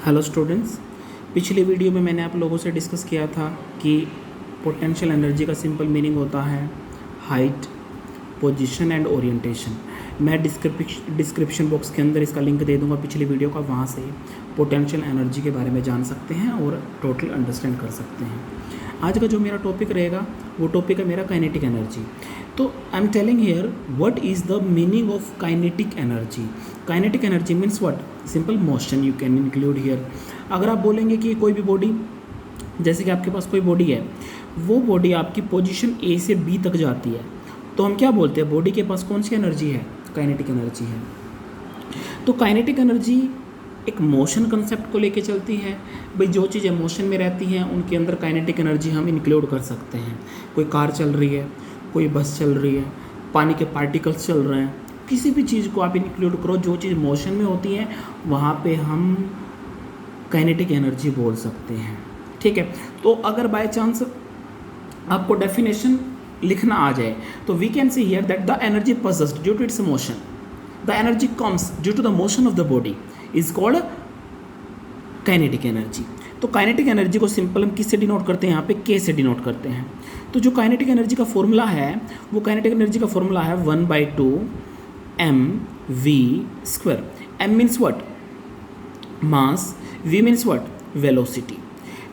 Hello students, पिछले video में मैंने आप लोगों से डिस्कस किया था कि पोटेंशियल एनर्जी का सिंपल मीनिंग होता है हाइट, पोजीशन एंड ओरिएंटेशन। मैं डिस्क्रिप्शन बॉक्स के अंदर इसका लिंक दे दूंगा पिछली वीडियो का, वहाँ से पोटेंशियल एनर्जी के बारे में जान सकते हैं और टोटल अंडरस्टैंड कर सकते हैं। आज का जो मेरा टॉपिक रहेगा वो टॉपिक है मेरा काइनेटिक एनर्जी। तो आई am telling here what is the meaning of kinetic energy. Kinetic energy means what? Simple motion you can include here. अगर आप बोलेंगे कि कोई भी बॉडी, जैसे कि आपके पास कोई बॉडी है, वो बॉडी आपकी पोजीशन ए से बी तक जाती है, तो हम क्या बोलते हैं? बॉडी के पास कौन सी एनर्जी है? काइनेटिक एनर्जी है। तो काइनेटिक एनर्जी एक मोशन कंसेप्ट को लेके चलती है। भाई जो चीज़ें मोशन में रहती हैं उनके अंदर काइनेटिक एनर्जी हम इंक्लूड कर सकते हैं। कोई कार चल रही है, कोई बस चल रही है, पानी के पार्टिकल्स चल रहे हैं, किसी भी चीज़ को आप इंक्लूड करो जो चीज़ मोशन में होती है वहाँ पे हम काइनेटिक एनर्जी बोल सकते हैं। ठीक है, तो अगर बाय चांस आपको डेफिनेशन लिखना आ जाए तो we can see here that the energy possessed due to its motion, the energy comes due to the motion of the body is called kinetic energy. तो काइनेटिक एनर्जी को simple हम किससे denote करते हैं? यहाँ पे के से डिनोट करते हैं। तो जो काइनेटिक एनर्जी का फॉर्मूला है वो काइनेटिक एनर्जी का फॉर्मूला है 1/2 mv²। m means what? Mass. v means what? Velocity.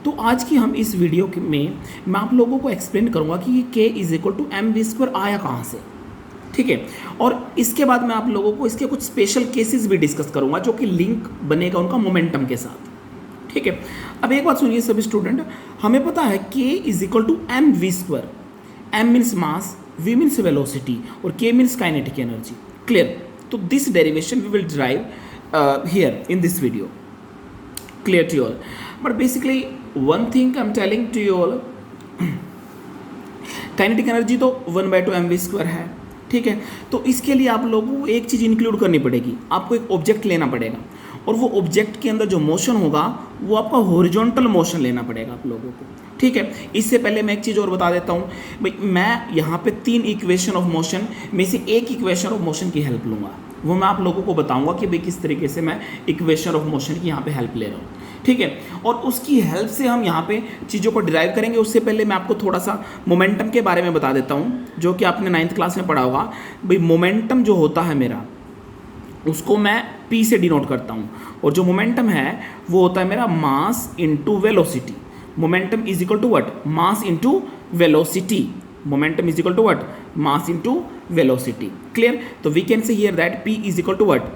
तो आज की हम इस वीडियो में मैं आप लोगों को एक्सप्लेन करूंगा कि ये k = mv² आया कहाँ से। ठीक है, और इसके बाद मैं आप लोगों को इसके कुछ स्पेशल केसेस भी डिस्कस करूंगा जो कि लिंक बनेगा उनका मोमेंटम के साथ। ठीक है, अब एक बात सुनिए सभी स्टूडेंट, हमें पता है k = mv²। m means mass, v means velocity और k means kinetic energy. Clear? तो this derivation we will derive here in this video. Clear to you all, but basically one thing I'm telling to you all, kinetic energy तो 1/2 mv² है। ठीक है, तो इसके लिए आप लोगों को एक चीज़ इंक्लूड करनी पड़ेगी, आपको एक ऑब्जेक्ट लेना पड़ेगा और वो ऑब्जेक्ट के अंदर जो मोशन होगा वो आपका हॉरिजॉन्टल मोशन लेना पड़ेगा आप लोगों को। ठीक है, इससे पहले मैं एक चीज़ और बता देता हूँ भाई, मैं यहाँ पे 3 इक्वेशन ऑफ मोशन में से एक इक्वेशन ऑफ मोशन की हेल्प लूँगा। वो मैं आप लोगों को बताऊंगा कि भाई किस तरीके से मैं इक्वेशन ऑफ मोशन की यहाँ पे हेल्प ले रहा हूँ। ठीक है, और उसकी हेल्प से हम यहाँ पे चीज़ों को डिराइव करेंगे। उससे पहले मैं आपको थोड़ा सा मोमेंटम के बारे में बता देता हूँ जो कि आपने 9th क्लास में पढ़ा होगा। भाई मोमेंटम जो होता है मेरा, उसको मैं P से डिनोट करता हूँ, और जो मोमेंटम है वो होता है मेरा mass into velocity. Momentum is equal to what? Mass into velocity. Momentum is equal to what? Mass into velocity. Clear? तो we can say here that P is equal to what?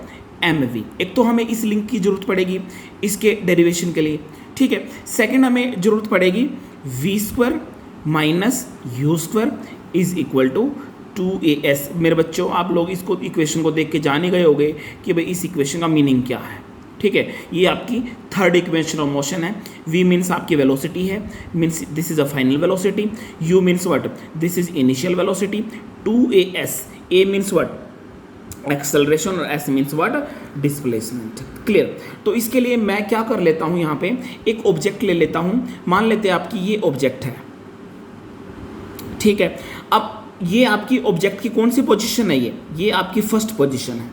mv। एक तो हमें इस link की जरूरत पड़ेगी इसके derivation के लिए। ठीक है, सेकंड हमें जरूरत पड़ेगी v² - u² is equal to 2as। मेरे बच्चों, आप लोग इसको इक्वेशन को देख के जान ही गए होंगे कि भाई इस इक्वेशन का मीनिंग क्या है। ठीक है, ये आपकी थर्ड इक्वेशन ऑफ मोशन है। v मीन्स आपकी वेलोसिटी है, means this is a final velocity. u means what? This is initial velocity. 2as, a means what? Acceleration, और s means what? Displacement. Clear? तो इसके लिए मैं क्या कर लेता हूँ, यहाँ पे एक ऑब्जेक्ट ले लेता हूँ। मान लेते हैं आपकी ये ऑब्जेक्ट है। ठीक है, अब ये आपकी ऑब्जेक्ट की कौन सी पोजीशन है? ये आपकी फर्स्ट पोजीशन है।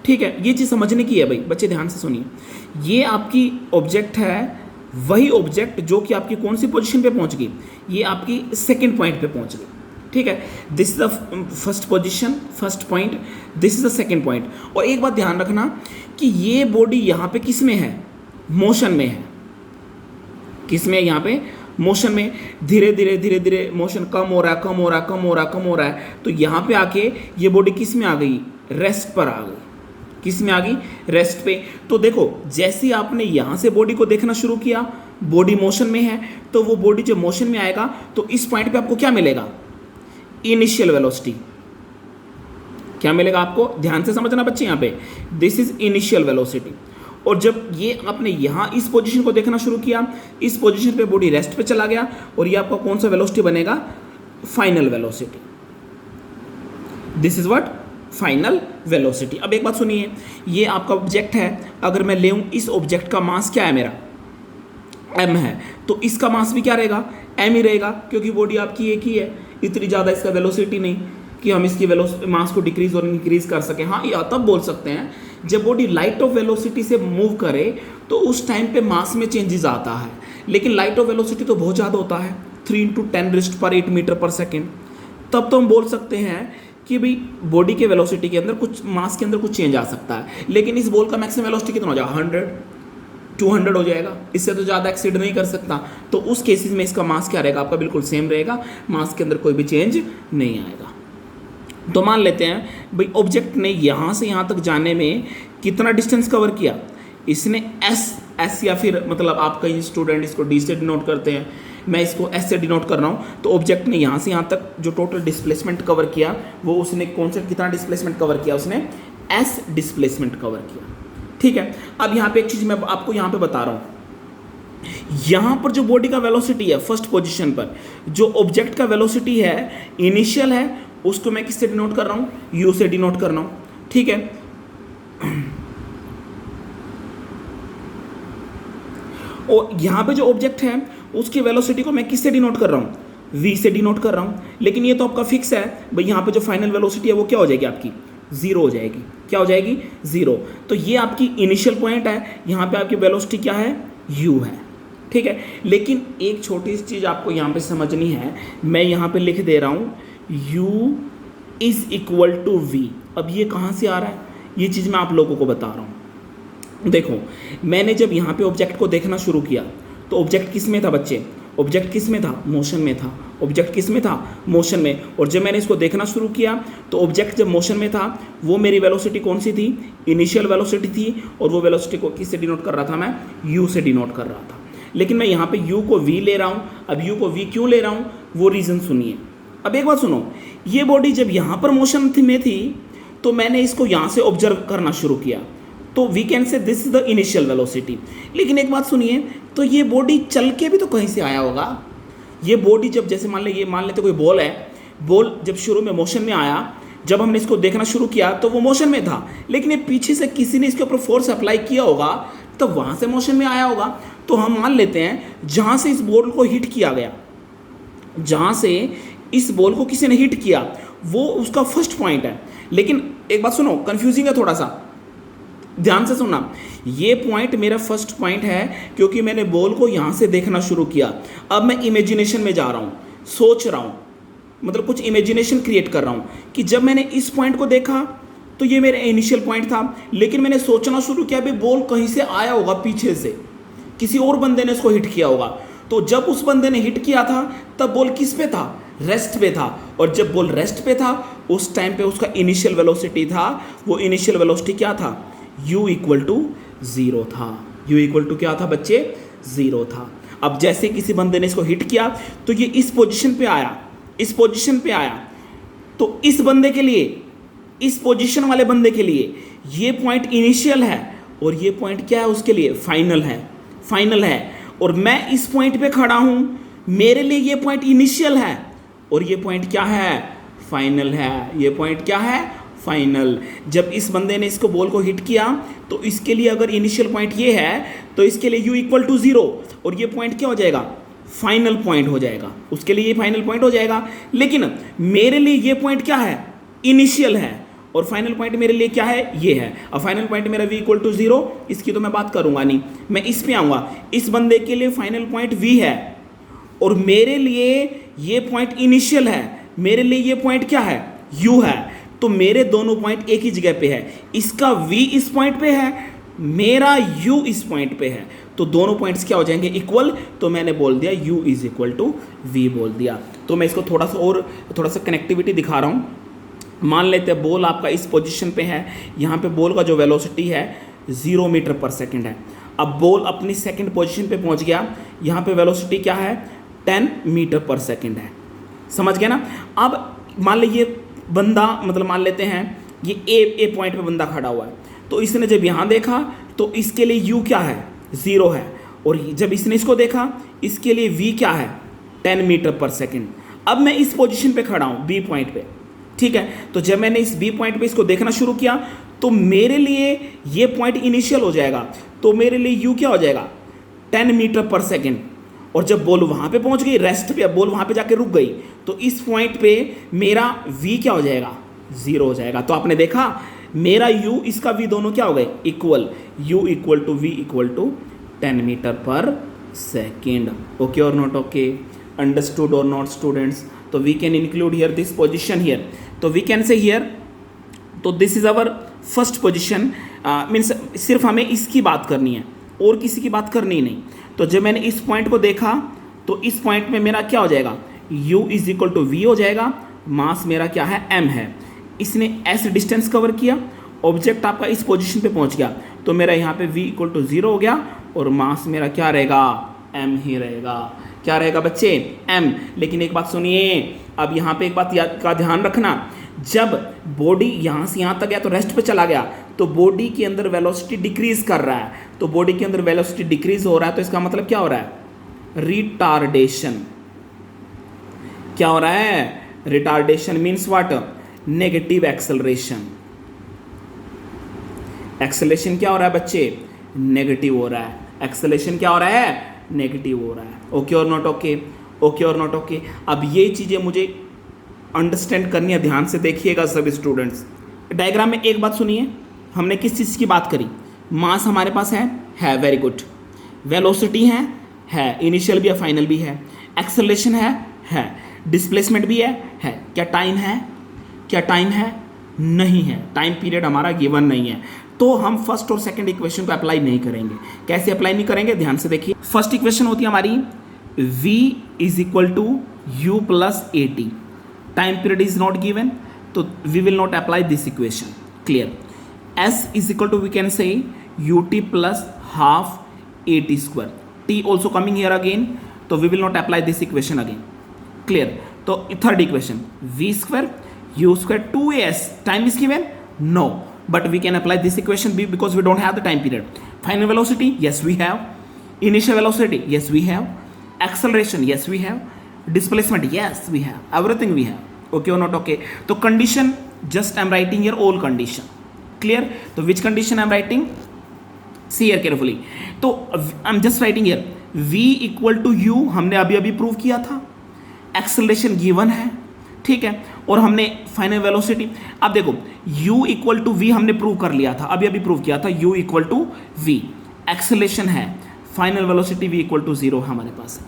ठीक है, ये चीज़ समझने की है भाई बच्चे, ध्यान से सुनिए। ये आपकी ऑब्जेक्ट है, वही ऑब्जेक्ट जो कि आपकी कौन सी पोजीशन पे पहुंच गई? ये आपकी सेकंड पॉइंट पे पहुंच गई। ठीक है, this is the first position, first point, this is the second point. और एक बात ध्यान रखना कि ये बॉडी यहाँ पे किस में है? मोशन में है। किस में? यहाँ पे मोशन में। धीरे धीरे मोशन कम हो रहा है। तो यहाँ पे आके ये बॉडी किस में आ गई? रेस्ट पर आ गई। किस में आ गई? रेस्ट पे। तो देखो, जैसे ही आपने यहाँ से बॉडी को देखना शुरू किया, बॉडी मोशन में है, तो वो बॉडी जब मोशन में आएगा तो इस पॉइंट पे आपको क्या मिलेगा? Initial velocity. क्या मिलेगा आपको? ध्यान से समझना बच्चे, यहाँ पे दिस इज इनिशियल वेलोसिटी। और जब ये आपने यहाँ इस पोजीशन को देखना शुरू किया, इस पोजीशन पे बॉडी रेस्ट पे चला गया, और ये आपका कौन सा वेलोसिटी बनेगा? Final velocity. This is what? Final velocity. अब एक बात सुनिए, ये आपका ऑब्जेक्ट है। अगर मैं लेऊं, इस ऑब्जेक्ट का मास क्या है? मेरा m है, तो इसका मास भी क्या रहेगा? m ही रहेगा, क्योंकि बॉडी आपकी एक ही है। इतनी ज़्यादा इसका वेलोसिटी नहीं कि हम इसकी मास को डिक्रीज और इंक्रीज कर सकें। हाँ, या तब बोल सकते हैं जब बॉडी लाइट ऑफ वेलोसिटी से मूव करे तो उस टाइम पे मास में चेंजेस आता है, लेकिन लाइट ऑफ वेलोसिटी तो बहुत ज़्यादा होता है, 3 × 10⁸ मीटर पर सेकेंड। तब तो हम बोल सकते हैं कि भाई बॉडी के वेलोसिटी के अंदर कुछ मास के अंदर कुछ चेंज आ सकता है, लेकिन इस बॉल का मैक्सिमम वेलोसिटी कितना हो जाएगा, 100-200 हो जाएगा, इससे तो ज़्यादा एक्सीड नहीं कर सकता। तो उस केसेस में इसका मास क्या रहेगा, आपका बिल्कुल सेम रहेगा, मास के अंदर कोई भी चेंज नहीं आएगा। तो मान लेते हैं भाई ऑब्जेक्ट ने यहाँ से यहाँ तक जाने में कितना डिस्टेंस कवर किया, इसने एस या फिर मतलब आपका ये स्टूडेंट इसको डी से डिनोट करते हैं, मैं इसको एस से डिनोट कर रहा हूँ। तो ऑब्जेक्ट ने यहाँ से यहाँ तक जो टोटल डिस्प्लेसमेंट कवर किया वो उसने कौन सा कितना डिस्प्लेसमेंट कवर किया, उसने एस डिस्प्लेसमेंट कवर किया। ठीक है, अब यहाँ पे एक चीज़ मैं आपको यहाँ पे बता रहा हूँ, यहाँ पर जो बॉडी का वेलोसिटी है फर्स्ट पोजीशन पर, जो ऑब्जेक्ट का वेलोसिटी है इनिशियल है, उसको मैं किससे डिनोट कर रहा हूँ, यू से डिनोट कर रहा हूँ। ठीक है, और यहाँ पे जो ऑब्जेक्ट है उसकी वेलोसिटी को मैं किससे डिनोट कर रहा हूँ, v से डिनोट कर रहा हूँ। लेकिन ये तो आपका फिक्स है भाई, यहाँ पे जो फाइनल वेलोसिटी है वो क्या हो जाएगी आपकी, 0 हो जाएगी। क्या हो जाएगी, 0। तो ये आपकी इनिशियल पॉइंट है, यहाँ पे आपकी वेलोसिटी क्या है, u है। ठीक है, लेकिन एक छोटी सी चीज़ आपको यहाँ पे समझनी है, मैं यहाँ पे लिख दे रहा हूँ u is equal to v। अब ये कहाँ से आ रहा है, ये चीज़ मैं आप लोगों को बता रहा हूँ। देखो, मैंने जब यहाँ पे ऑब्जेक्ट को देखना शुरू किया तो ऑब्जेक्ट किस में था बच्चे, ऑब्जेक्ट किस में था, मोशन में था। ऑब्जेक्ट किस में था, मोशन में। और जब मैंने इसको देखना शुरू किया तो ऑब्जेक्ट जब मोशन में था वो मेरी वेलोसिटी कौन सी थी, इनिशियल वेलोसिटी थी, और वो वेलोसिटी को किससे डिनोट कर रहा था, मैं u से डिनोट कर रहा था। लेकिन मैं यहाँ पे u को v ले रहा हूँ। अब u को v क्यों ले रहा हूँ, वो रीज़न सुनिए। अब एक बात सुनो, ये बॉडी जब यहाँ पर मोशन में थी तो मैंने इसको यहाँ से ऑब्जर्व करना शुरू किया, तो we can say this is the initial velocity. लेकिन एक बात सुनिए, तो ये बॉडी चल के भी तो कहीं से आया होगा। ये बॉडी जब जैसे मान लेते कोई बॉल है, बॉल जब शुरू में मोशन में आया, जब हमने इसको देखना शुरू किया तो वो मोशन में था, लेकिन ये पीछे से किसी ने इसके ऊपर फोर्स अप्लाई किया होगा, तब तो वहाँ से मोशन में आया होगा। तो हम मान लेते हैं जहाँ से इस बॉल को हिट किया गया, जहाँ से इस बॉल को किसी ने हिट किया वो उसका फर्स्ट पॉइंट है। लेकिन एक बात सुनो, कंफ्यूजिंग है थोड़ा सा, ध्यान से सुनना। ये पॉइंट मेरा फर्स्ट पॉइंट है क्योंकि मैंने बॉल को यहाँ से देखना शुरू किया। अब मैं इमेजिनेशन में जा रहा हूँ, सोच रहा हूँ, मतलब कुछ इमेजिनेशन क्रिएट कर रहा हूँ कि जब मैंने इस पॉइंट को देखा तो ये मेरा इनिशियल पॉइंट था, लेकिन मैंने सोचना शुरू किया भाई बॉल कहीं से आया होगा, पीछे से किसी और बंदे ने इसको हिट किया होगा। तो जब उस बंदे ने हिट किया था तब बॉल किस पे था, रेस्ट पे था, और जब बॉल रेस्ट पे था उस टाइम पे उसका इनिशियल वेलोसिटी था, वो इनिशियल वेलोसिटी क्या था, u इक्वल टू 0 था। u इक्वल टू क्या था बच्चे, 0 था। अब जैसे किसी बंदे ने इसको हिट किया तो ये इस पोजीशन पे आया, इस पोजीशन पे आया, तो इस बंदे के लिए, इस पोजीशन वाले बंदे के लिए ये पॉइंट इनिशियल है और ये पॉइंट क्या है उसके लिए, फाइनल है, फाइनल है। और मैं इस पॉइंट पे खड़ा हूँ, मेरे लिए ये पॉइंट इनिशियल है और ये पॉइंट क्या है, फाइनल है। ये पॉइंट क्या है, फाइनल। जब इस बंदे ने इसको बॉल को हिट किया तो इसके लिए अगर इनिशियल पॉइंट ये है तो इसके लिए u इक्वल टू 0 और ये पॉइंट क्या हो जाएगा, फाइनल पॉइंट हो जाएगा, उसके लिए ये फाइनल पॉइंट हो जाएगा। लेकिन मेरे लिए ये पॉइंट क्या है, इनिशियल है, और फाइनल पॉइंट मेरे लिए क्या है, ये है। अब फाइनल पॉइंट मेरा v इक्वल टू 0, इसकी तो मैं बात करूंगा नहीं, मैं इस पे आऊँगा। इस बंदे के लिए फाइनल पॉइंट v है और मेरे लिए ये पॉइंट इनिशियल है, मेरे लिए ये पॉइंट क्या है, u है। तो मेरे दोनों पॉइंट एक ही जगह पे है, इसका v इस पॉइंट पे है, मेरा u इस पॉइंट पे है, तो दोनों पॉइंट्स क्या हो जाएंगे, इक्वल। तो मैंने बोल दिया u is equal to v बोल दिया। तो मैं इसको थोड़ा सा कनेक्टिविटी दिखा रहा हूँ। मान लेते हैं बॉल आपका इस पोजीशन पे है, यहाँ पे बॉल का जो वेलोसिटी है 0 मीटर पर सेकेंड है। अब बॉल अपनी सेकेंड पोजीशन पे पहुँच गया, यहाँ पे वेलोसिटी क्या है, 10 मीटर पर सेकेंड है। समझ गए ना। अब मान लीजिए बंदा, मतलब मान लेते हैं ये ए पॉइंट पे बंदा खड़ा हुआ है, तो इसने जब यहाँ देखा तो इसके लिए u क्या है, 0 है, और जब इसने इसको देखा इसके लिए v क्या है, 10 मीटर पर सेकेंड। अब मैं इस पोजीशन पे खड़ा हूँ b पॉइंट पे, ठीक है। तो जब मैंने इस b पॉइंट पे इसको देखना शुरू किया तो मेरे लिए ये पॉइंट इनिशियल हो जाएगा, तो मेरे लिए u क्या हो जाएगा, 10 मीटर पर सेकेंड। और जब बॉल वहाँ पे पहुँच गई, रेस्ट पे, बॉल वहाँ पे जाके रुक गई, तो इस पॉइंट पे मेरा v क्या हो जाएगा, 0 हो जाएगा। तो आपने देखा मेरा u इसका v दोनों क्या हो गए equal, u equal to v equal to 10 meter पर सेकेंड। ओके और नॉट ओके, अंडरस्टूड और नॉट स्टूडेंट्स? तो we can include here this position here, तो वी कैन से हियर, तो this is our first position, means सिर्फ हमें इसकी बात करनी है और किसी की बात करनी ही नहीं। तो जब मैंने इस पॉइंट को देखा तो इस पॉइंट में मेरा क्या हो जाएगा, u is equal to V हो जाएगा, मास मेरा क्या है m है, इसने s डिस्टेंस कवर किया, ऑब्जेक्ट आपका इस पोजीशन पे पहुंच गया, तो मेरा यहाँ पे v इक्वल टू 0 हो गया और मास मेरा क्या रहेगा, m ही रहेगा। क्या रहेगा बच्चे, m। लेकिन एक बात सुनिए, अब यहाँ पे एक बात का ध्यान रखना, जब बॉडी यहाँ से यहाँ तक गया तो रेस्ट पे चला गया, तो बॉडी के अंदर वेलोसिटी डिक्रीज कर रहा है, तो बॉडी के अंदर वेलोसिटी डिक्रीज हो रहा है, तो इसका मतलब क्या हो रहा है, रिटार्डेशन। क्या हो रहा है, retardation means what, negative acceleration. Acceleration क्या हो रहा है बच्चे, नेगेटिव हो रहा है, एक्सेलरेशन क्या हो रहा है, नेगेटिव हो रहा है। ओके और नॉट ओके, ओके और नॉट ओके। अब ये चीज़ें मुझे अंडरस्टैंड करनी है, ध्यान से देखिएगा सभी स्टूडेंट्स। डायग्राम में एक बात सुनिए, हमने किस चीज़ की बात करी, मास हमारे पास है वेरी गुड, वेलोसिटी है, इनिशियल भी है फाइनल भी है, एक्सेलरेशन है, डिस्प्लेसमेंट भी है। क्या टाइम है, क्या टाइम है, नहीं है, टाइम पीरियड हमारा गिवन नहीं है, तो हम फर्स्ट और सेकंड इक्वेशन को अप्लाई नहीं करेंगे। कैसे अप्लाई नहीं करेंगे, ध्यान से देखिए। फर्स्ट इक्वेशन होती है हमारी v is equal to u plus a t, time period is not given, तो we will not apply this equation, clear. s is equal to we can say ut plus half a t square, t also coming here again, तो we will not apply this equation again, clear. तो third equation v square u square 2as, time is given no, but we can apply this equation b because we don't have the time period. Final velocity, yes we have. Initial velocity, yes we have. Acceleration, yes we have. Displacement, yes we have. Everything we have. Okay or not okay? So condition, just I'm writing here all condition. Clear? So which condition I'm writing? See here carefully. तो I'm just writing here v equal to u हमने अभी अभी prove किया था, acceleration given है, ठीक है, और हमने फाइनल वेलोसिटी, अब देखो u इक्वल टू वी हमने प्रूव कर लिया था, अभी अभी प्रूव किया था, u equal to v, acceleration है, final velocity v equal to 0 हमारे पास है।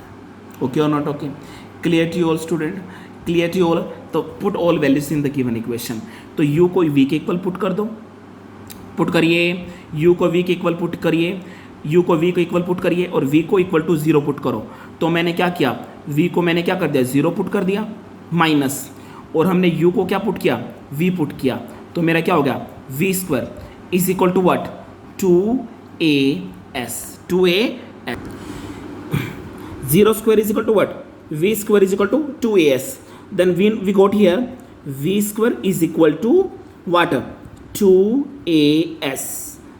ओके और not okay, clear to all student, clear to all. तो put all values in the given equation, तो u को v के इक्वल पुट कर दो, पुट करिए, u को v के इक्वल पुट करिए, u को v को इक्वल पुट करिए और v को इक्वल टू 0 पुट करो। तो मैंने क्या किया, v को मैंने क्या कर दिया, 0 पुट कर दिया, माइनस, और हमने u को क्या पुट किया, v पुट किया, तो मेरा क्या हो गया, v square is equal to what, 2as, 2as, 0 square is equal to what, v square is equal to 2as, then we got here v square is equal to what, 2as,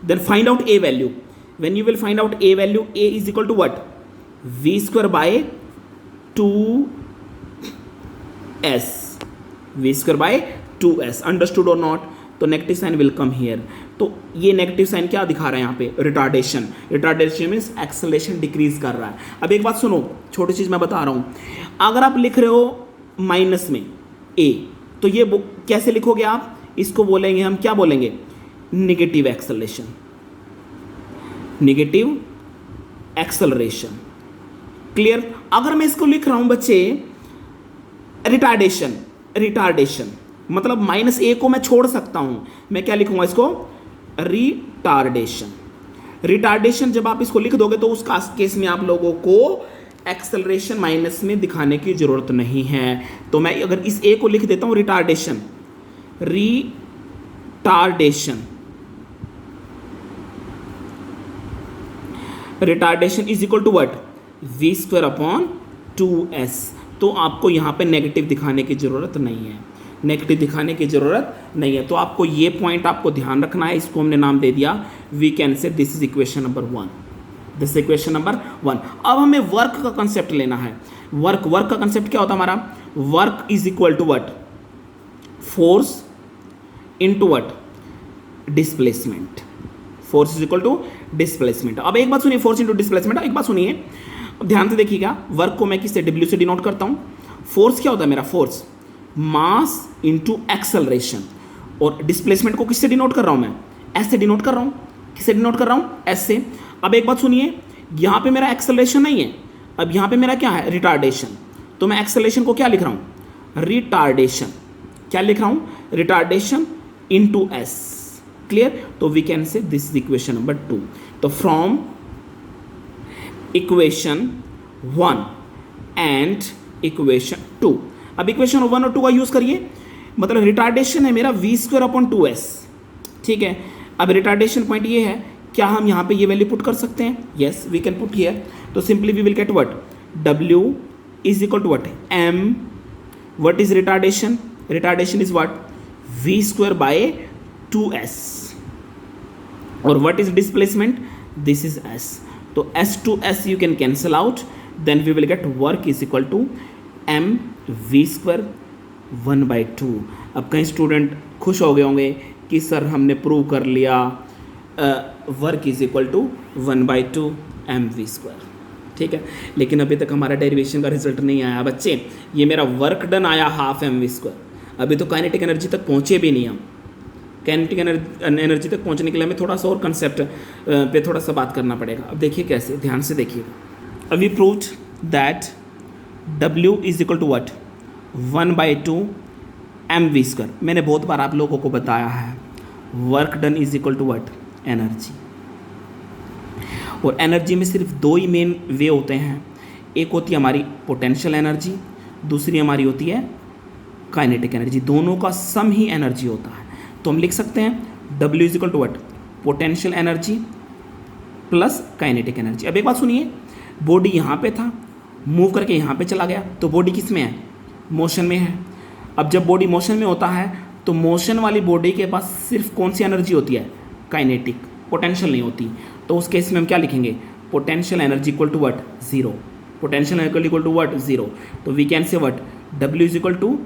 then find out a value. When you will find out a value, a is equal to what, v square by 2s, v square by 2s, understood or not? तो negative sign will come here, तो ये negative sign क्या दिखा रहा है यहाँ पे, retardation. Retardation means acceleration decrease कर रहा है। अब एक बात सुनो, छोटी चीज मैं बता रहा हूँ, अगर आप लिख रहे हो माइनस में a, तो ये कैसे लिखोगे आप, इसको बोलेंगे हम, क्या बोलेंगे, negative acceleration, negative acceleration, clear. अगर मैं इसको लिख रहा हूं बच्चे रिटार्डेशन, रिटार्डेशन मतलब माइनस ए को मैं छोड़ सकता हूं, मैं क्या लिखूंगा इसको, रिटार्डेशन। रिटार्डेशन जब आप इसको लिख दोगे तो उस केस में आप लोगों को एक्सेलरेशन माइनस में दिखाने की जरूरत नहीं है। तो मैं अगर इस ए को लिख देता हूं retardation, retardation, retardation is equal to what, v square upon 2s। तो आपको यहाँ पे नेगेटिव दिखाने की जरूरत नहीं है, नेगेटिव दिखाने की जरूरत नहीं है। तो आपको ये पॉइंट आपको ध्यान रखना है, इसको हमने नाम दे दिया, we can say this is equation number 1, this equation number 1। अब हमें वर्क का कंसेप्ट लेना है। वर्क का कंसेप्ट क्या होता है हमारा, work is equal to what, force into what, displacement, force is equal to displacement. अब एक बात सुनिए, फोर्स इनटू डिस्प्लेसमेंट, एक बात सुनिए ध्यान से देखिएगा, वर्क को मैं किससे, डब्ल्यू से डिनोट करता हूं। फोर्स क्या होता है मेरा, फोर्स मास इनटू एक्सेलरेशन, और डिस्प्लेसमेंट को किससे डिनोट कर रहा हूँ मैं, एस से डिनोट कर रहा हूँ। किससे डिनोट कर रहा हूँ, एस से। अब एक बात सुनिए, यहाँ पे मेरा एक्सेलरेशन नहीं है, अब यहाँ पे मेरा क्या है, रिटार्डेशन। तो मैं एक्सेलरेशन को क्या लिख रहा हूँ, रिटार्डेशन। क्या लिख रहा हूँ, रिटार्डेशन इनटू एस। क्लियर। तो we can say this is equation number 2। तो फ्रॉम इक्वेशन 1 एंड इक्वेशन 2, अब इक्वेशन 1 और 2 का यूज करिए, मतलब रिटार्डेशन है मेरा v²/2s। ठीक है। अब रिटार्डेशन पॉइंट ये है, क्या हम यहाँ पे ये वैल्यू पुट कर सकते हैं, yes we can put here. तो simply we will get what, w is equal to what, m, what is retardation, retardation is what, v²/2s, और what is displacement, this is s। तो s to s you can cancel out, then we will get work is equal to m v² 1/2। अब कई student खुश हो गए होंगे कि sir हमने प्रूव कर लिया work is equal to 1/2 mv²। ठीक है, लेकिन अभी तक हमारा डेरिवेशन का रिजल्ट नहीं आया बच्चे। ये मेरा वर्क डन आया हाफ mv², अभी तो काइनेटिक एनर्जी तक पहुँचे भी नहीं हम। काइनेटिक एनर्जी तक पहुंचने के लिए हमें थोड़ा सा और कंसेप्ट पे थोड़ा सा बात करना पड़ेगा। अब देखिए कैसे, ध्यान से देखिएगा। अब we proved that W is equal to what, 1/2 mv²। मैंने बहुत बार आप लोगों को बताया है, work done is equal to what, energy. और एनर्जी में सिर्फ 2 ही मेन वे होते हैं, एक होती है हमारी पोटेंशियल एनर्जी, दूसरी हमारी होती है काइनेटिक एनर्जी। दोनों का सम ही एनर्जी होता है। तो हम लिख सकते हैं W is equal to what, potential energy plus kinetic energy. अब एक बात सुनिए, बॉडी यहाँ पे था, मूव करके यहाँ पे चला गया, तो बॉडी किस में है, मोशन में है। अब जब बॉडी मोशन में होता है तो मोशन वाली बॉडी के पास सिर्फ कौन सी एनर्जी होती है, काइनेटिक, पोटेंशियल नहीं होती। तो उस केस में हम क्या लिखेंगे, potential energy equal to what, 0। Potential energy equal to what, 0। तो we can say what, W is equal to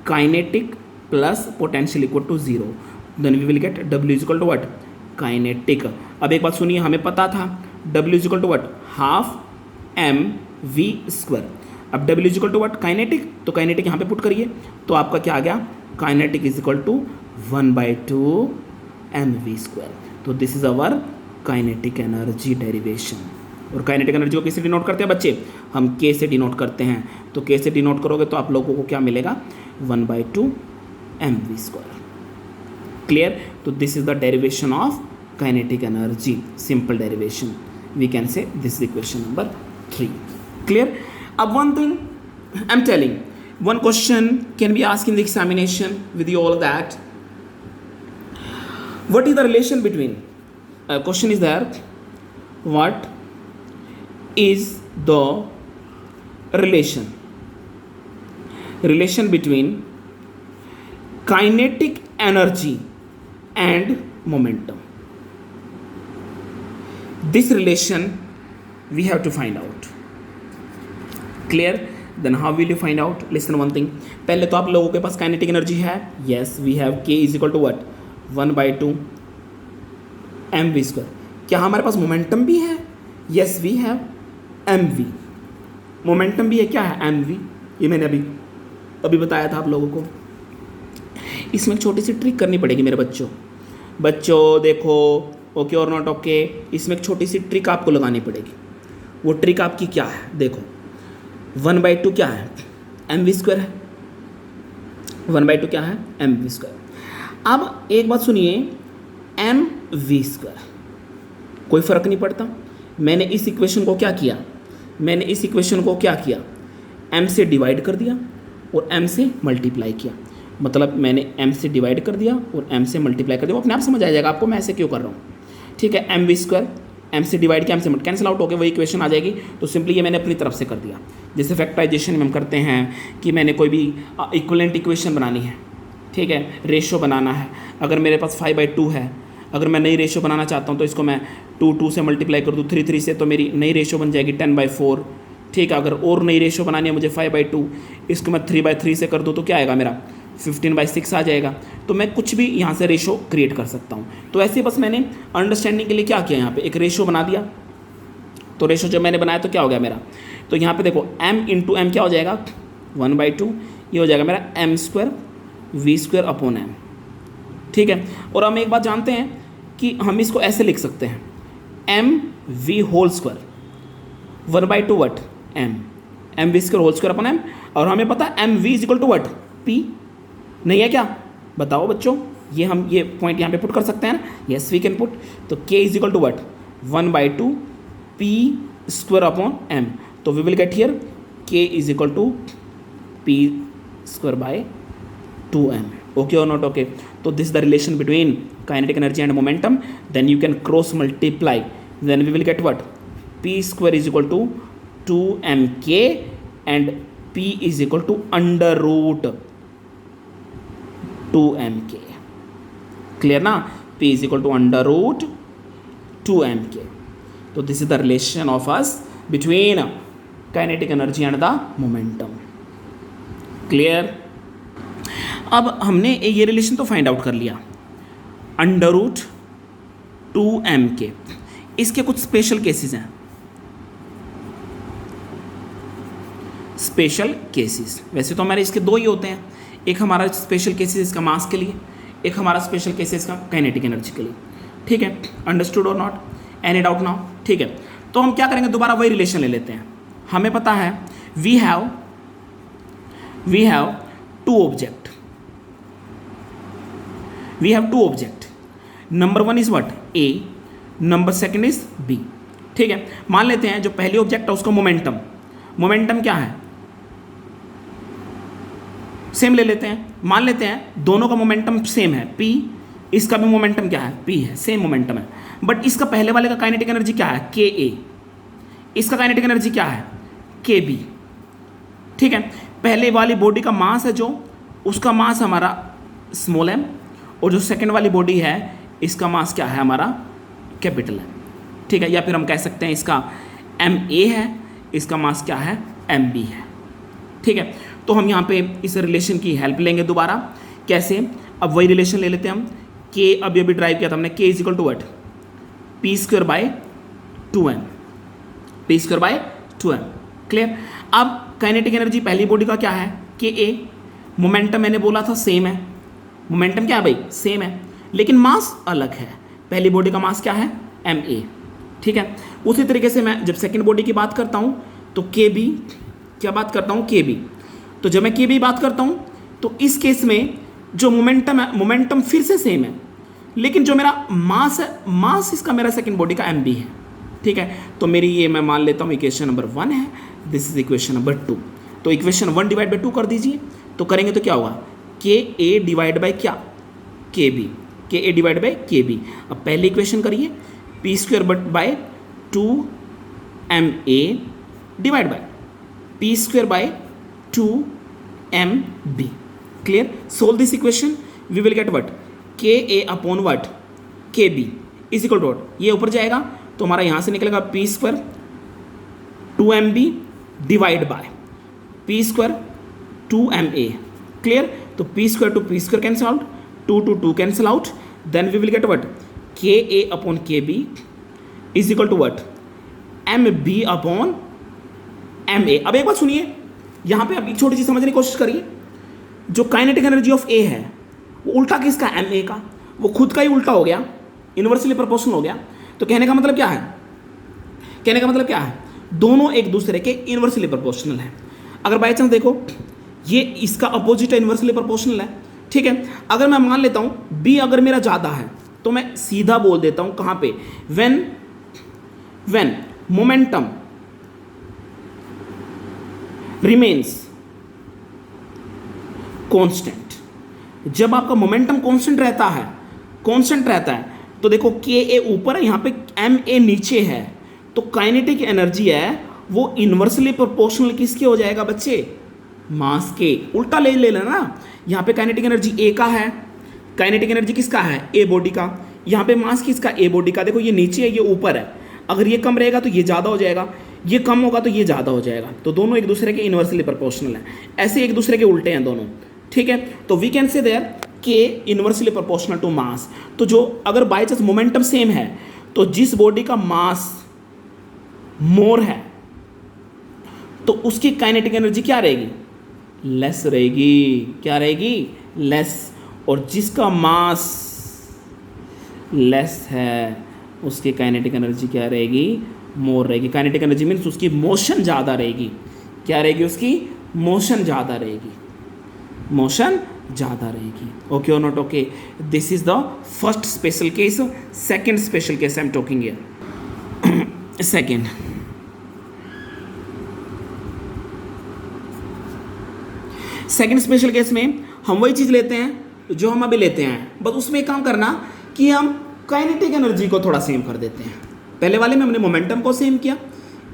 kinetic plus potential equal to 0, then we will get W is equal to what, kinetic. अब एक बात सुनिए, हमें पता था W is equal to what, half mv²। अब W is equal to what, kinetic, तो kinetic यहाँ पे पुट करिए, तो आपका क्या आ गया, kinetic is equal to 1/2 mv²। तो this is our kinetic energy derivation. और काइनेटिक एनर्जी को किससे डिनोट करते हैं बच्चे, हम K से डिनोट करते हैं। तो K से डिनोट करोगे तो आप लोगों को क्या मिलेगा, 1/2 mv²। क्लियर। तो this is the derivation of kinetic energy, simple derivation. We can say this equation number 3। Clear. अब one thing I am telling, one question can be asked in the examination with you all that what is the relation between, question is there, what is the relation between kinetic energy and momentum? This relation we have to find out. Clear? Then how will you find out? Listen one thing. पहले तो आप लोगों के पास kinetic energy है, yes we have K is equal to what, 1/2 mv²। क्या हमारे पास momentum भी है, yes we have mv। Momentum भी है, क्या है, mv। ये मैंने अभी बताया था आप लोगों को। इसमें एक छोटी सी ट्रिक करनी पड़ेगी मेरे बच्चों देखो, ओके और नॉट ओके, इसमें एक छोटी सी ट्रिक आपको लगानी पड़ेगी। वो ट्रिक आपकी क्या है, देखो 1/2 क्या है, mv² है। 1/2 क्या है, mv²। अब एक बात सुनिए, mv², कोई फ़र्क नहीं पड़ता। मैंने इस इक्वेशन को क्या किया, m से डिवाइड कर दिया और m से मल्टीप्लाई किया। मतलब मैंने m से डिवाइड कर दिया और m से मल्टीप्लाई कर दिया। वो अपने आप समझ आ जाएगा आपको मैं ऐसे क्यों कर रहा हूँ। ठीक है, mv², m से डिवाइड किया, m से कैंसिल आउट हो गया, वही इक्वेशन आ जाएगी। तो सिंपली ये मैंने अपनी तरफ से कर दिया। जैसे फैक्टराइजेशन में हम करते हैं कि मैंने कोई भी इक्विवेलेंट इक्वेशन बनानी है, ठीक है, रेशो बनाना है। अगर मेरे पास 5/2 है, अगर मैं नई रेशो बनाना चाहता हूँ तो इसको मैं 2 से मल्टीप्लाई कर दूँ 3 से, तो मेरी नई रेशो बन जाएगी 10/4। ठीक है, अगर और नई रेशो बनानी है मुझे 5/2, इसको मैं 3/3 से कर दूँ तो क्या आएगा मेरा, 15/6 आ जाएगा। तो मैं कुछ भी यहाँ से रेशो क्रिएट कर सकता हूँ। तो ऐसे बस मैंने अंडरस्टैंडिंग के लिए क्या किया, यहाँ पे एक रेशो बना दिया। तो रेशो जब मैंने बनाया तो क्या हो गया मेरा, तो यहाँ पे देखो m इंटू एम क्या हो जाएगा, 1/2, ये हो जाएगा मेरा m² v² अपॉन m। ठीक है। और हम एक बात जानते हैं कि हम इसको ऐसे लिख सकते हैं M V whole square 1/2 what M V square whole square upon M, और हमें पता है M V is equal to what P, नहीं है क्या? बताओ बच्चों, ये पॉइंट यहाँ पे पुट कर सकते हैं ना? Yes we can put. तो K is equal to what 1/2 P square upon M, तो we will get here K is equal to P square by 2m. Okay or not okay? So this is the relation between kinetic energy and momentum. Then you can cross multiply. Then we will get what? P square is equal to 2mk and P is equal to under root 2mk. Clear na? P is equal to under root 2mk. So this is the relation of us between kinetic energy and the momentum. Clear? अब हमने ये relation तो find out कर लिया under root 2m के। इसके कुछ special cases हैं, स्पेशल केसेस। वैसे तो हमारे इसके दो ही होते हैं, एक हमारा स्पेशल केसेस इसका मास के लिए, एक हमारा स्पेशल केसेस का काइनेटिक एनर्जी के लिए। ठीक है, अंडरस्टूड और नॉट? Any doubt now? ठीक है, तो हम क्या करेंगे, दोबारा वही रिलेशन ले लेते हैं। हमें पता है we have two object, we have two object, number one is what A, number second is B। ठीक है, मान लेते हैं जो पहली ऑब्जेक्ट है उसका मोमेंटम क्या है, सेम ले लेते हैं। मान लेते हैं दोनों का मोमेंटम सेम है P, इसका भी मोमेंटम क्या है P है, सेम मोमेंटम है। बट इसका पहले वाले का काइनेटिक एनर्जी क्या है KA, इसका काइनेटिक एनर्जी क्या है KB। ठीक है, पहले वाली बॉडी का मास है जो, उसका मास हमारा स्मॉल m, और जो सेकंड वाली बॉडी है इसका मास क्या है हमारा कैपिटल है। ठीक है, या फिर हम कह सकते हैं इसका MA है, इसका मास क्या है MB है। ठीक है, तो हम यहाँ पे इस रिलेशन की हेल्प लेंगे दोबारा। कैसे? अब वही रिलेशन ले लेते हैं हम, K अभी ड्राइव किया था हमने, K is equal to what P square by 2m, P square by 2m। Clear? अब काइनेटिक एनर्जी पहली बॉडी का क्या है KA, मोमेंटम मैंने बोला था सेम है, मोमेंटम क्या है भाई सेम है, लेकिन मास अलग है। पहली बॉडी का मास क्या है MA। ठीक है, उसी तरीके से मैं जब सेकंड बॉडी की बात करता हूँ तो KB, क्या बात करता हूँ KB। तो जब मैं KB बात करता हूँ तो इस केस में जो मोमेंटम है, मोमेंटम फिर से सेम है, लेकिन जो मेरा मास है, मास इसका मेरा सेकंड बॉडी का MB है। ठीक है, तो मेरी ये मैं मान लेता हूँ इक्वेशन नंबर 1 है, दिस इज इक्वेशन नंबर 2। तो इक्वेशन 1 डिवाइड बाई 2 कर दीजिए, तो करेंगे तो क्या होगा KA डिवाइड बाई क्या KB, KA divide by KB। अब पहली इक्वेशन करिए P square by 2MA divide by P square by 2MB। Clear? Solve this equation, we will get what KA upon what KB is equal to what, ये ऊपर जाएगा तो हमारा यहाँ से निकलेगा P square 2MB divide by P square 2MA। Clear? तो P square to P square cancel out, 2 to 2 cancel out, then we will get what KA upon KB is equal to what MB upon MA। अब एक बात सुनिए, यहाँ पे अब एक छोटी सी समझने की कोशिश करिए। जो काइनेटिक एनर्जी ऑफ A है वो उल्टा किसका MA का, वो खुद का ही उल्टा हो गया, इन्वर्सली प्रोपोर्शनल हो गया। तो कहने का मतलब क्या है, कहने का मतलब क्या है, दोनों एक दूसरे के इन्वर्सली प्रोपोर्शनल है। अगर बाई चांस देखो ये इसका अपोजिट है, इन्वर्सली प्रोपोर्शनल है। ठीक है, अगर मैं मान लेता हूँ B अगर मेरा ज़्यादा है तो मैं सीधा बोल देता हूँ कहाँ पे, when मोमेंटम रिमेन्स कांस्टेंट, जब आपका मोमेंटम कांस्टेंट रहता है, तो देखो KA ऊपर है, यहाँ पे MA नीचे है, तो काइनेटिक एनर्जी है वो इन्वर्सली प्रोपोर्शनल किसके हो जाएगा बच्चे, मास के। उल्टा ले लेना ना, यहाँ पे काइनेटिक एनर्जी A का है, काइनेटिक एनर्जी किसका है A बॉडी का, यहाँ पे मास किसका A बॉडी का। देखो ये नीचे है, ये ऊपर है, अगर ये कम रहेगा तो ये ज़्यादा हो जाएगा, ये कम होगा तो ये ज़्यादा हो जाएगा। तो दोनों एक दूसरे के इन्वर्सली प्रोपोर्शनल है, ऐसे एक दूसरे के उल्टे हैं दोनों। ठीक है, तो we can say there K inversely proportional to mass. तो जो अगर बाई चांस मोमेंटम सेम है तो जिस बॉडी का मास मोर है तो उसकी काइनेटिक एनर्जी क्या रहेगी, लेस रहेगी। क्या रहेगी, लेस। और जिसका मास लेस है उसकी काइनेटिक एनर्जी क्या रहेगी, मोर रहेगी। काइनेटिक एनर्जी मीन्स उसकी मोशन ज़्यादा रहेगी। क्या रहेगी, उसकी मोशन ज़्यादा रहेगी, मोशन ज़्यादा रहेगी। ओके और not okay, this is the first special case. Second special case I am talking here. Second special case में हम वही चीज़ लेते हैं जो हम अभी लेते हैं, बस उसमें एक काम करना कि हम काइनेटिक एनर्जी को थोड़ा सेम कर देते हैं। पहले वाले में हमने मोमेंटम को सेम किया,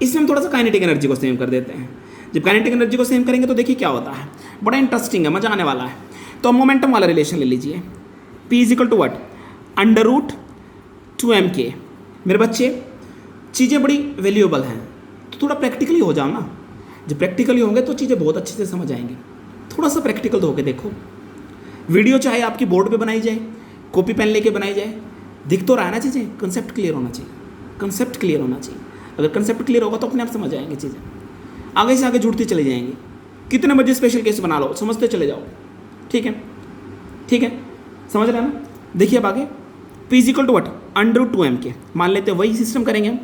इसमें हम थोड़ा सा काइनेटिक एनर्जी को सेम कर देते हैं। जब काइनेटिक एनर्जी को सेम करेंगे तो देखिए क्या होता है, बड़ा इंटरेस्टिंग है, मजा आने वाला है। तो हम मोमेंटम वाला रिलेशन ले लीजिए, P is equal to what, √2mk। मेरे बच्चे चीज़ें बड़ी वैल्यूएबल हैं, तो थोड़ा प्रैक्टिकली हो जाओ ना। जब प्रैक्टिकली होंगे तो चीज़ें बहुत अच्छे से समझ आएंगी। थोड़ा सा प्रैक्टिकल तो होके देखो। वीडियो चाहे आपकी बोर्ड पे बनाई जाए, कॉपी पेन लेके बनाई जाए, दिख तो रहा है ना चीज़ें, कंसेप्ट क्लियर होना चाहिए, कंसेप्ट क्लियर होना चाहिए। अगर कंसेप्ट क्लियर होगा तो अपने आप समझ आएंगे चीज़ें, आगे से आगे जुड़ती चली जाएंगी। कितने बजे स्पेशल केस बना लो, समझते चले जाओ। ठीक है, ठीक है, समझ रहे हैं ना। देखिए अब आगे, P is equal to what, √2mk। मान लेते हैं वही सिस्टम करेंगे हम।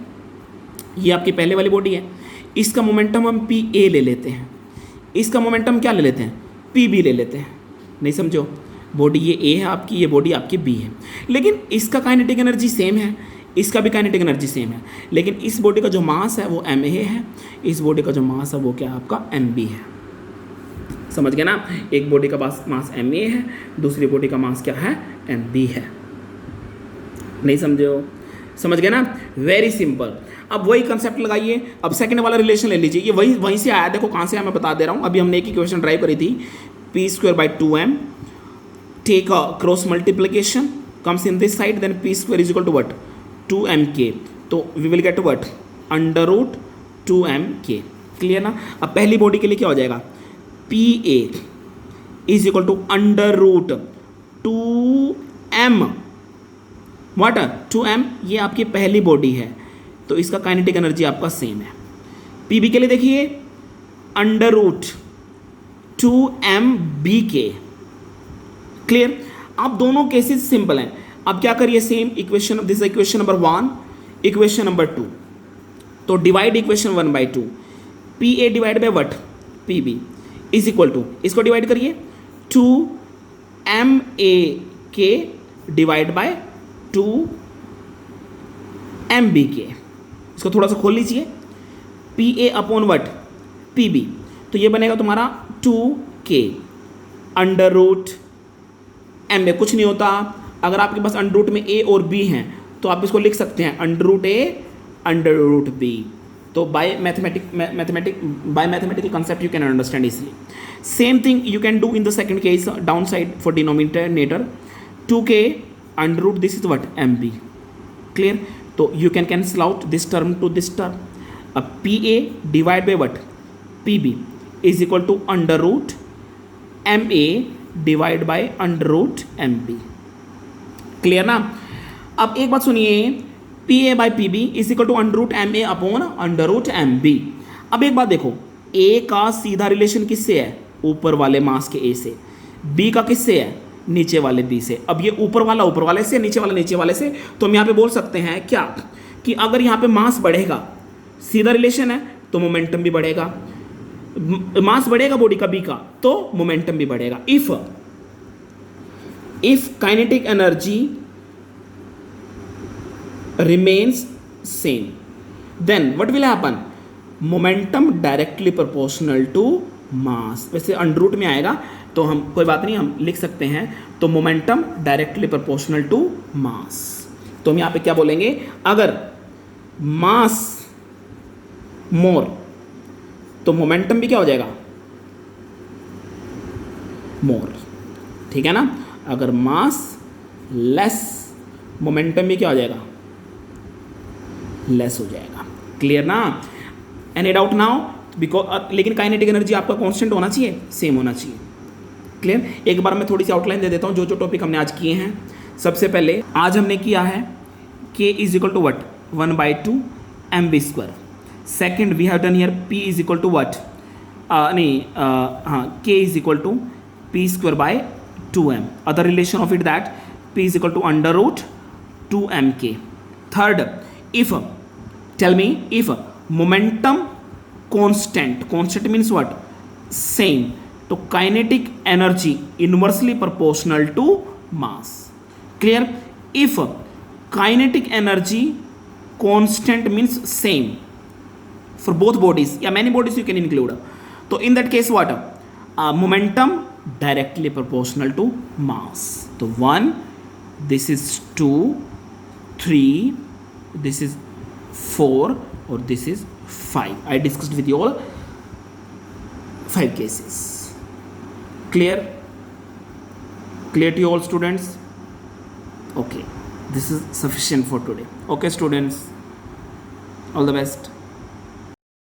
ये आपकी पहले वाली बॉडी है, इसका मोमेंटम हम PA ले लेते हैं, इसका मोमेंटम क्या ले लेते हैं, PB ले लेते हैं। नहीं समझो, बॉडी ये A है आपकी, ये बॉडी आपकी B है, लेकिन इसका काइनेटिक एनर्जी सेम है, इसका भी काइनेटिक एनर्जी सेम है, लेकिन इस बॉडी का जो मास है वो ma है, इस बॉडी का जो मास है वो क्या है आपका mb है। समझ गए ना, एक बॉडी का मास ma है, दूसरी बॉडी का मास क्या है, mb है। नहीं समझे हो, समझ गए ना, वेरी सिंपल। अब वही कंसेप्ट लगाइए। अब सेकंड वाला रिलेशन ले लीजिए, ये वहीं से आया, देखो कहाँ से आया मैं बता दे रहा हूँ। अभी हमने एक इक्वेशन ड्राइव करी थी, P²/2m, take a cross multiplication comes in this side, then P² is equal to what, 2mk। तो we will get what, √2mk। Clear ना। अब पहली बॉडी के लिए क्या हो जाएगा, PA is equal to √2m what, 2m। ये आपकी पहली बॉडी है, तो इसका काइनेटिक एनर्जी आपका सेम है। PB के लिए देखिए, √2mbk। क्लियर। अब दोनों केसेस सिंपल हैं। अब क्या करिए, same equation, this equation number 1, equation number 2। तो divide equation 1/2, PA divide by what, PB is equal to, इसको डिवाइड करिए, 2MAK डिवाइड बाय 2MBK। इसको थोड़ा सा खोल लीजिए, PA अपॉन वट, PB। तो ये बनेगा तुम्हारा 2K √m। कुछ नहीं होता, अगर आपके पास अंडर में A और B हैं तो आप इसको लिख सकते हैं √A √B। तो by mathematical concept you can understand easily. Same thing you can do in the second case, down side for denominator 2K √ this is what, MB। Clear. तो you can cancel out this term to this term. अब PA divide by what, PB is equal to √MA divide by √MB। Clear ना। अब एक बात सुनिए, PA by PB is equal to √MA upon √MB। अब एक बात देखो, A का सीधा रिलेशन किससे है, ऊपर वाले मास के A से, B का किससे है, नीचे वाले B से। अब ये ऊपर वाले से, नीचे वाले से, तो हम यहाँ पे बोल सकते हैं क्या, कि अगर यहाँ पे मास बढ़ेगा, सीधा रिलेशन है तो मोमेंटम भी बढ़ेगा, मास बढ़ेगा बॉडी का B का तो मोमेंटम भी बढ़ेगा। If kinetic energy remains same, then what will happen, momentum directly proportional to mass। वैसे अंडर में आएगा तो हम कोई बात नहीं, हम लिख सकते हैं, तो momentum directly proportional to mass. तो हम यहाँ पे क्या बोलेंगे, अगर मास मोर तो मोमेंटम भी क्या हो जाएगा, मोर। ठीक है ना। अगर मास लेस, मोमेंटम भी क्या हो जाएगा, लेस हो जाएगा। क्लियर ना। एनी डाउट नाउ, बिकॉज लेकिन काइनेटिक एनर्जी आपका कांस्टेंट होना चाहिए, सेम होना चाहिए। क्लियर। एक बार मैं थोड़ी सी आउटलाइन दे देता हूँ, जो टॉपिक हमने आज किए हैं। सबसे पहले आज हमने किया है K is equal to what, 1/2 MB²। Second we have done here P is equal to what, K is equal to P² by 2 2m. Other relation of it that P is equal to under root 2mk. Third, if tell me if momentum constant means what? Same. तो kinetic energy inversely proportional to mass. Clear? If kinetic energy constant means same for both bodies या many bodies you can include. तो in that case what? Momentum directly proportional to mass. तो 1, this is 2, 3, this is 4 or this is 5. I discussed with you all 5 cases. Clear? Clear to you all students? Okay, this is sufficient for today. Okay students, all the best.